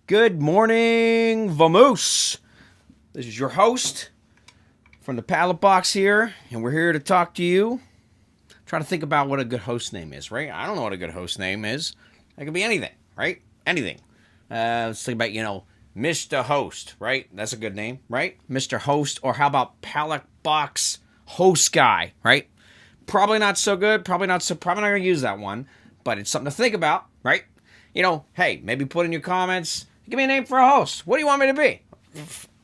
Good morning, Vamoose. This is your host from the Pallet Box here, and we're here to talk to you. Trying to think about what a good host name is, right? I don't know what a good host name is. It could be anything, right? Anything. Let's think about, Mr. Host, right? That's a good name, right? Mr. Host, or how about Pallet Box Host Guy, right? Probably not so good. Probably not gonna use that one, but it's something to think about, right? Hey, maybe put in your comments. Give me a name for a host. What do you want me to be?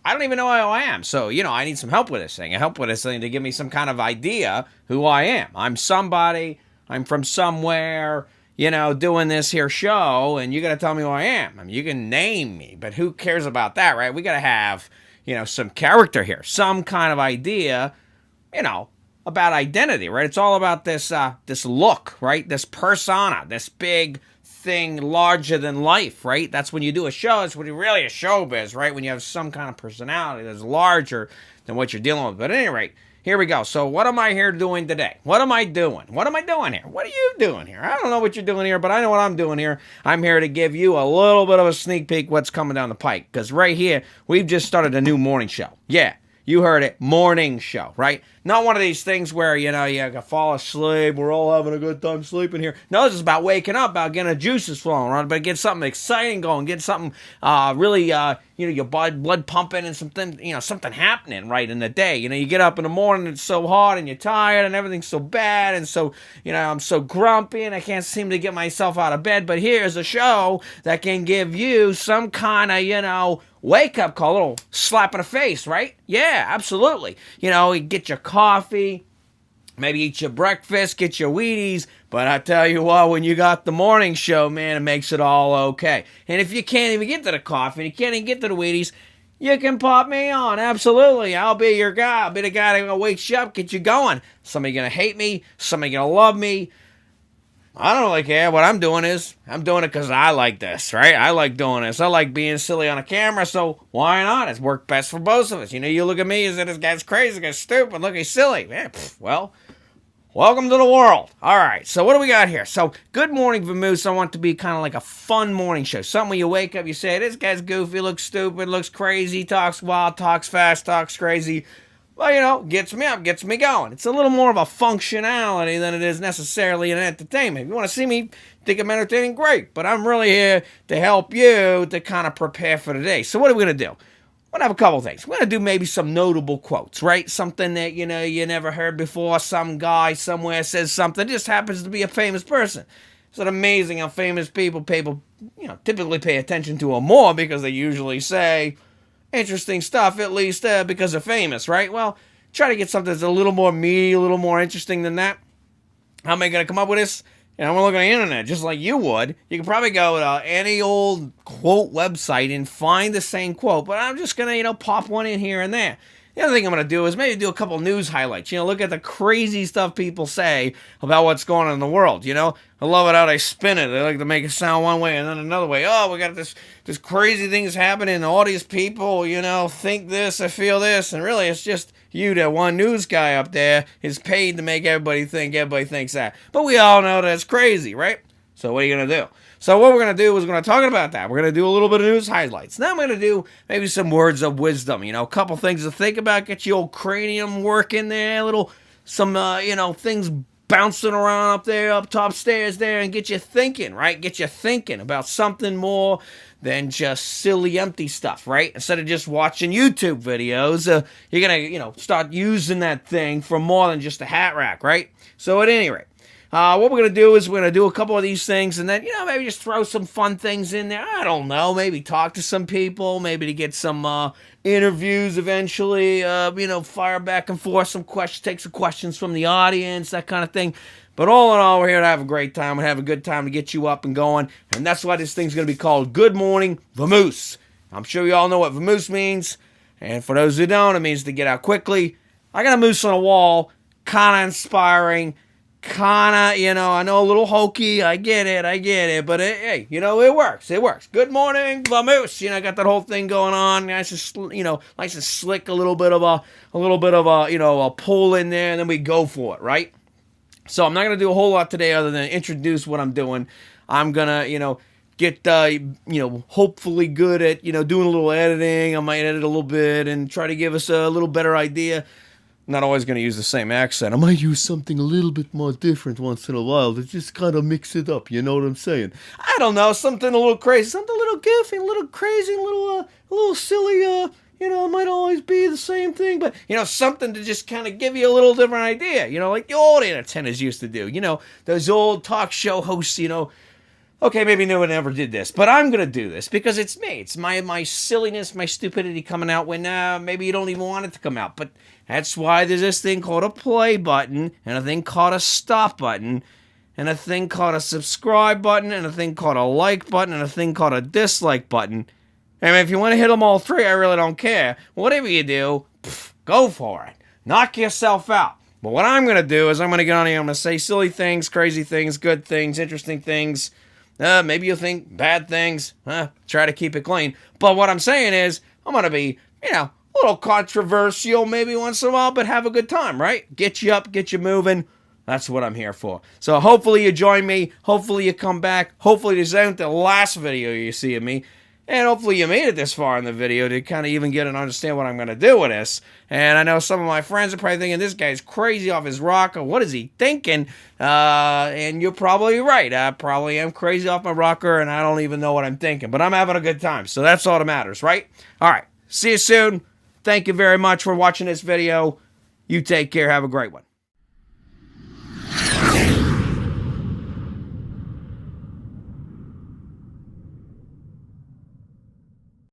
I don't even know who I am. So, I need some help with this thing. Help with this thing to give me some kind of idea who I am. I'm somebody. I'm from somewhere, doing this here show, and you got to tell me who I am. I mean, you can name me, but who cares about that, right? We got to have, some character here, some kind of idea, about identity, right? It's all about this look, right? This persona, this big thing larger than life, right? That's when you do a show. It's when you're really a showbiz, right? When you have some kind of personality that's larger than what you're dealing with. But at any rate, here we go. So what am I here doing today? What am I doing? What am I doing here? What are you doing here? I don't know what you're doing here, but I know what I'm doing here. I'm here to give you a little bit of a sneak peek what's coming down the pike. Because right here, we've just started a new morning show. Yeah. You heard it, morning show, right? Not one of these things where, you can fall asleep, we're all having a good time sleeping here. No, this is about waking up, about getting the juices flowing, right? But get something exciting going, get something really, your blood pumping and something happening right in the day. You get up in the morning, it's so hot and you're tired and everything's so bad. And so, I'm so grumpy and I can't seem to get myself out of bed. But here's a show that can give you some kind of, wake-up call, a little slap in the face, right? Yeah, absolutely. You get your coffee, maybe eat your breakfast, get your Wheaties, but I tell you what, when you got the morning show, man, it makes it all okay. And if you can't even get to the coffee, and you can't even get to the Wheaties, you can pop me on, absolutely. I'll be your guy. I'll be the guy that wakes you up, get you going. Somebody gonna hate me, somebody gonna love me. I don't really care. What I'm doing is, I'm doing it because I like this, right? I like doing this. I like being silly on a camera, so why not? It's worked best for both of us. You look at me, you say, this guy's crazy, this guy's stupid, look, he's silly. Man, well, welcome to the world. All right, so what do we got here? So, Good Morning Vamoose, I want to be kind of like a fun morning show. Something where you wake up, you say, this guy's goofy, looks stupid, looks crazy, talks wild, talks fast, talks crazy. Well, gets me up, gets me going. It's a little more of a functionality than it is necessarily an entertainment. If you want to see me think I'm entertaining, great. But I'm really here to help you to kind of prepare for the day. So what are we going to do? We're going to have a couple things. We're going to do maybe some notable quotes, right? Something that, you never heard before. Some guy somewhere says something. It just happens to be a famous person. It's amazing how famous people, typically pay attention to them more because they usually say interesting stuff, at least because they're famous, right? Well, try to get something that's a little more meaty, a little more interesting than that. How am I going to come up with this? I'm going to look on the internet, just like you would. You can probably go to any old quote website and find the same quote, but I'm just going to, pop one in here and there. The other thing I'm going to do is maybe do a couple news highlights. Look at the crazy stuff people say about what's going on in the world. I love it how they spin it. They like to make it sound one way and then another way. Oh, we got this crazy things happening. All these people, think this or feel this. And really, it's just you, that one news guy up there, is paid to make everybody thinks that. But we all know that's crazy, right? So what are you going to do? So what we're going to do is we're going to talk about that. We're going to do a little bit of news highlights. Then I'm going to do maybe some words of wisdom, a couple things to think about, get your old cranium working there, some things bouncing around up there, up top stairs there, and get you thinking, right? Get you thinking about something more than just silly, empty stuff, right? Instead of just watching YouTube videos, you're going to, start using that thing for more than just a hat rack, right? So at any rate, what we're going to do is we're going to do a couple of these things and then, maybe just throw some fun things in there. I don't know, maybe talk to some people, maybe to get some interviews eventually, fire back and forth some questions, take some questions from the audience, that kind of thing. But all in all, we're here to have a great time and have a good time to get you up and going. And that's why this thing's going to be called Good Morning Vamoose. I'm sure you all know what vamoose means. And for those who don't, it means to get out quickly. I got a moose on a wall, kind of inspiring. I know a little hokey, I get it, but hey, it works. Good morning, Vamoose. I got that whole thing going on, nice and slick, a little bit of a pull in there, and then we go for it, right? So I'm not going to do a whole lot today other than introduce what I'm doing. I'm going to, get, hopefully good at, doing a little editing. I might edit a little bit and try to give us a little better idea. I'm not always going to use the same accent. I might use something a little bit more different once in a while to just kind of mix it up. You know what I'm saying? I don't know, something a little crazy, something a little goofy, a little crazy, a little silly. It might always be the same thing, but something to just kind of give you a little different idea. Like the old entertainers used to do. Those old talk show hosts. Okay, maybe no one ever did this, but I'm going to do this because it's me. It's my silliness, my stupidity coming out when maybe you don't even want it to come out. But that's why there's this thing called a play button, and a thing called a stop button, and a thing called a subscribe button, and a thing called a like button, and a thing called a dislike button. And if you want to hit them all three, I really don't care. Whatever you do, go for it. Knock yourself out. But what I'm going to do is I'm going to get on here, I'm going to say silly things, crazy things, good things, interesting things. Maybe you'll think bad things. Try to keep it clean. But what I'm saying is, I'm going to be, a little controversial maybe once in a while, but have a good time, right? Get you up, get you moving. That's what I'm here for. So hopefully you join me. Hopefully you come back. Hopefully this isn't the last video you see of me. And hopefully you made it this far in the video to kind of even get and understand what I'm going to do with this. And I know some of my friends are probably thinking, this guy's crazy off his rocker. What is he thinking? And you're probably right. I probably am crazy off my rocker, and I don't even know what I'm thinking. But I'm having a good time, so that's all that matters, right? All right. See you soon. Thank you very much for watching this video. You take care. Have a great one.